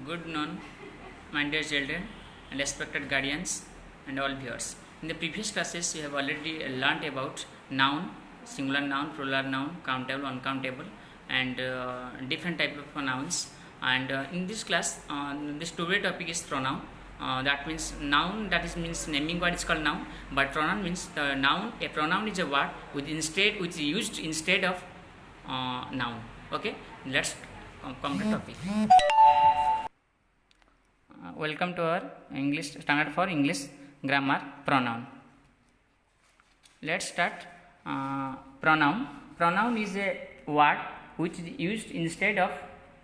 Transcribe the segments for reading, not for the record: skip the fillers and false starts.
Good noon, my dear children and respected guardians and all viewers. In the previous classes, we have already learnt about noun, singular noun, plural noun, countable, uncountable, and different type of nouns. And in this class, this today topic is pronoun. That means noun. That is means naming word is called noun, but pronoun means the noun. A pronoun is a word which is used instead of noun. Okay, let's come to topic. Welcome to our English standard for English grammar pronoun. Let's start. Pronoun. Pronoun is a word which is used instead of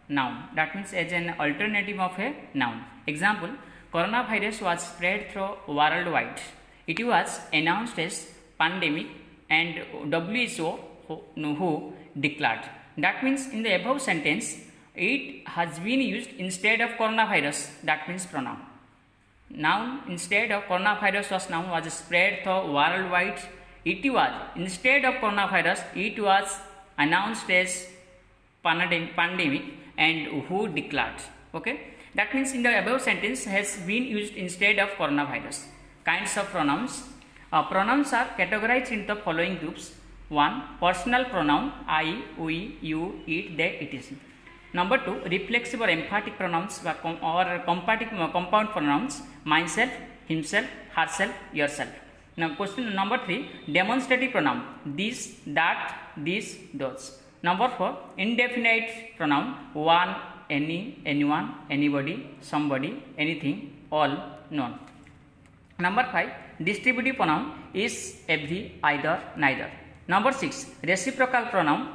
noun. That means as an alternative of a noun. Example: coronavirus was spread through worldwide. It was announced as pandemic and WHO who declared. That means in the above sentence, it has been used instead of coronavirus. That means pronoun. Noun instead of coronavirus was spread through worldwide. It was instead of coronavirus. It was announced as pandemic and who declared. Okay. That means in the above sentence has been used instead of coronavirus. Kinds of pronouns. Pronouns are categorized into the following groups. 1. Personal pronoun I, we, you, it, they, etc. Number 2. Reflexive or emphatic pronouns or compound pronouns myself, himself, herself, yourself. Now question number 3. Demonstrative pronoun this, that, this, those. Number 4. Indefinite pronoun one, any, anyone, anybody, somebody, anything, all, none. Number 5. Distributive pronoun is, every, either, neither. Number 6. Reciprocal pronoun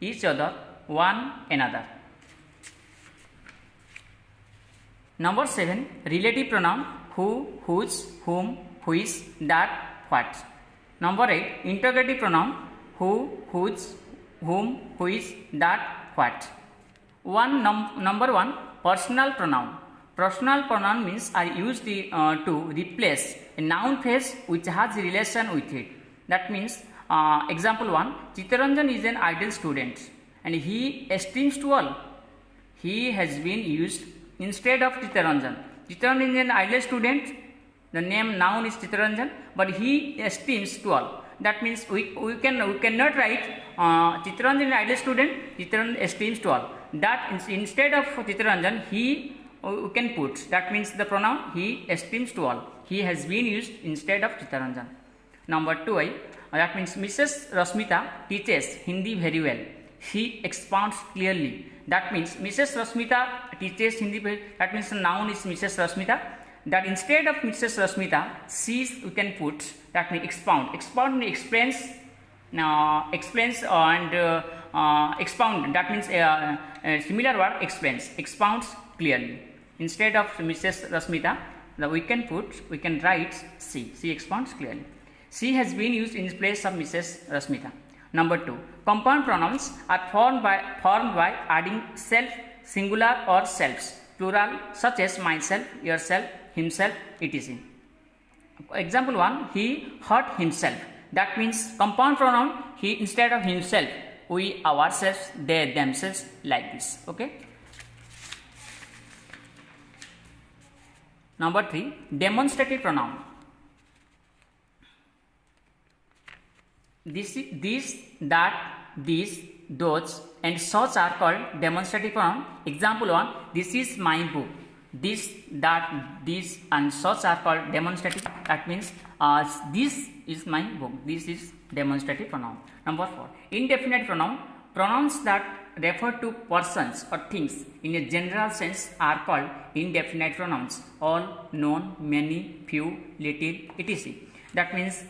each other, one, another. Number 7. Relative pronoun who, whose, whom, which, that, what. Number 8. Interrogative pronoun who, whose, whom, which, that, what. Number 1. Personal pronoun. Personal pronoun means are used to replace a noun phrase which has relation with it. That means example 1. Chittaranjan is an ideal student and he esteems to all. He has been used instead of Chittaranjan. Chittaranjan is an ideal student. The name noun is Chittaranjan, but he esteems to all. That means we cannot write Chittaranjan is an ideal student. Chittaranjan esteems to all. That instead of Chittaranjan, we can put. That means the pronoun he esteems to all. He has been used instead of Chittaranjan. Number 2. That means Mrs. Rasmita teaches Hindi very well. She expounds clearly. That means Mrs. Rasmita teaches Hindi very well. That means the noun is Mrs. Rasmita. That instead of Mrs. Rasmita, we can put. That means expound. Expound means explains and expound. That means a similar word explains. Expounds clearly. Instead of Mrs. Rasmita, we can write she. She expounds clearly. She has been used in place of Mrs. Rasmita. Number 2. Compound pronouns are formed by adding self, singular or selves, plural, such as myself, yourself, himself, etc. Example 1. He hurt himself. That means compound pronoun he instead of himself, we, ourselves, they, themselves, like this. Okay. Number 3. Demonstrative pronoun. This, that, these, those, and such are called demonstrative pronoun. Example 1. This is my book. This, that, this, and such are called demonstrative. That means this is my book. This is demonstrative pronoun. Number 4. Indefinite pronoun. Pronouns that refer to persons or things in a general sense are called indefinite pronouns. All, none, many, few, little, etc. That means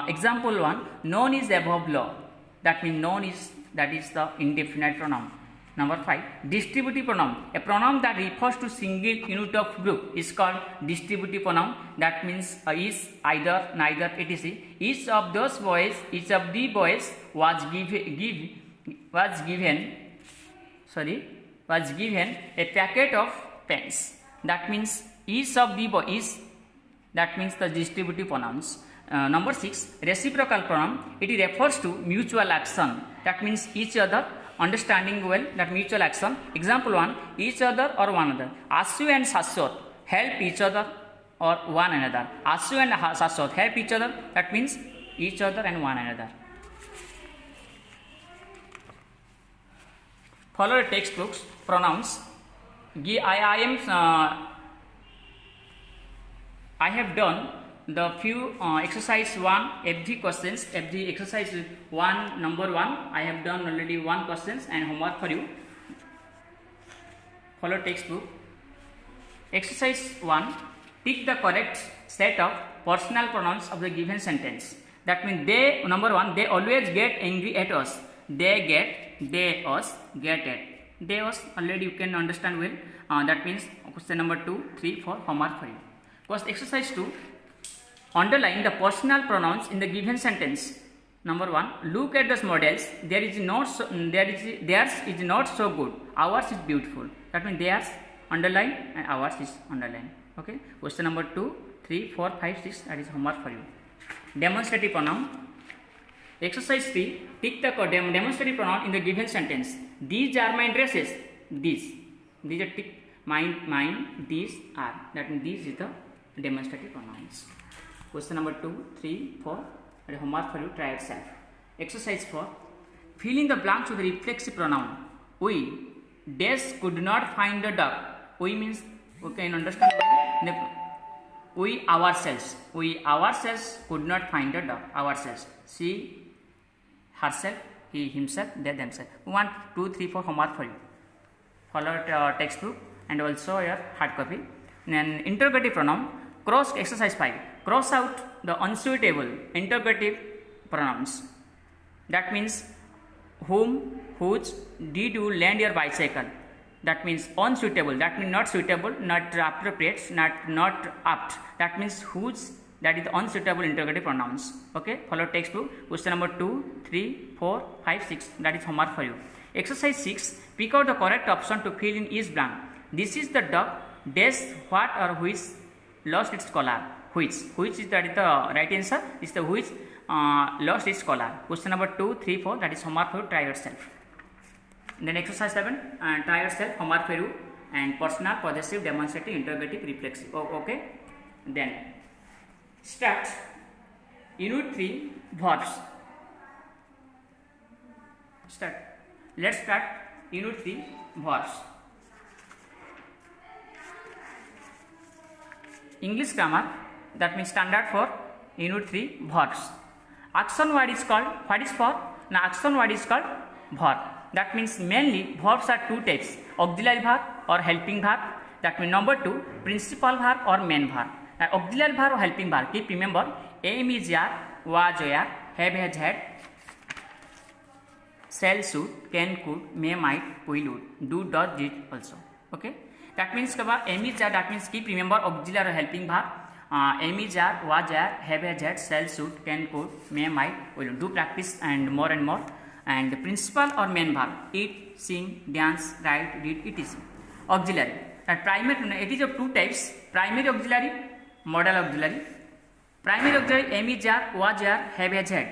example 1. None is above law. That means none is the indefinite pronoun. Number 5. Distributive pronoun. A pronoun that refers to single unit of group is called distributive pronoun. That means is, either, neither, etc. Each of the boys was given a packet of pens. That means each of the boys. That means the distributive pronouns. Number 6. Reciprocal pronoun. It refers to mutual action. That means each other understanding well, that mutual action. Example 1, each other or one another. Ashu and Shashwat help each other or one another. Ashu and Shashwat help each other, that means each other and one another. Follow the textbooks, pronouns. I have done the few exercise 1 FG questions. FG exercise 1 number 1. I have done already 1 questions and homework for you. Follow textbook. Exercise 1. Pick the correct set of personal pronouns of the given sentence. That means they, number 1, they always get angry at us. They get, they, us, get at. They, us, already you can understand well. That means question number 2, 3, 4, homework for you. First exercise 2. Underline the personal pronouns in the given sentence. Number 1. Look at the models. Theirs is not so good. Ours is beautiful. That means theirs underline and ours is underline. Okay. Question number 2, 3, 4, 5, 6. That is homework for you. Demonstrative pronoun. Exercise 3. Pick the demonstrative pronoun in the given sentence. These are my dresses. These are tick. Mine. These are. That means these is the demonstrative pronouns. Question number 2, 3, 4. That is homework for you. Try yourself. Exercise 4. Fill in the blanks with the reflexive pronoun. We could not find the dog. We means we can understand. We ourselves could not find the dog. Ourselves. She, herself, he, himself, they, themselves. 1, 2, 3, 4 homework for you. Follow textbook and also your hard copy. Then interrogative pronoun. Cross exercise 5. Cross out the unsuitable interrogative pronouns. That means whom, whose, did you lend your bicycle? That means unsuitable. That means not suitable, not appropriate, not apt. That means whose. That is the unsuitable interrogative pronouns. Okay. Follow textbook. Question number 2, 3, 4, 5, 6. That is homework for you. Exercise 6. Pick out the correct option to fill in each blank. This is the dog. Dash what or which lost its collar. Which is that is the right answer. Is the which lost its collar. Question number 2, 3, 4. That is homework for you. Try yourself. Then exercise 7. Try yourself. Homework for you. And personal, possessive, demonstrative, interrogative, reflexive. Okay. Then start unit 3 verbs. Let's start unit 3 verbs. English grammar, that means standard for unit 3 verbs. Action word is called, what is for? Now action word is called verb. That means mainly verbs are 2 types, auxiliary verb or helping verb. That means number 2, principal verb or main verb. Auxiliary verb or helping verb, keep remember, aim is are, was are, have has had, shall, should, can, could, may, might, will, would, do, does, did also. Okay. That means aim is are, that means keep remember auxiliary or helping verb. Aim is are, was are, have has had, shall, should, can, could, may, might, will, do practice and more. And the principal or main verb, eat, sing, dance, write, read, etc. Auxiliary. That primary, it is of 2 types, primary auxiliary, modal auxiliary. Primary auxiliary, aim is are, was are, have has had.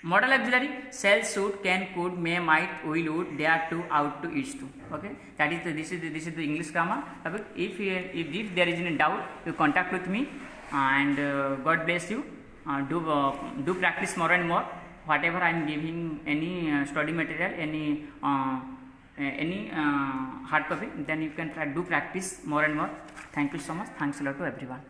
Modal auxiliary, shall, should, can, could, may, might, will, would, dare to, out to, is to. Okay, that is this is the English grammar. If there is any doubt, you contact with me, and God bless you. Do practice more and more. Whatever I am giving, any study material, any hard copy, then you can do practice more and more. Thank you so much. Thanks a lot to everyone.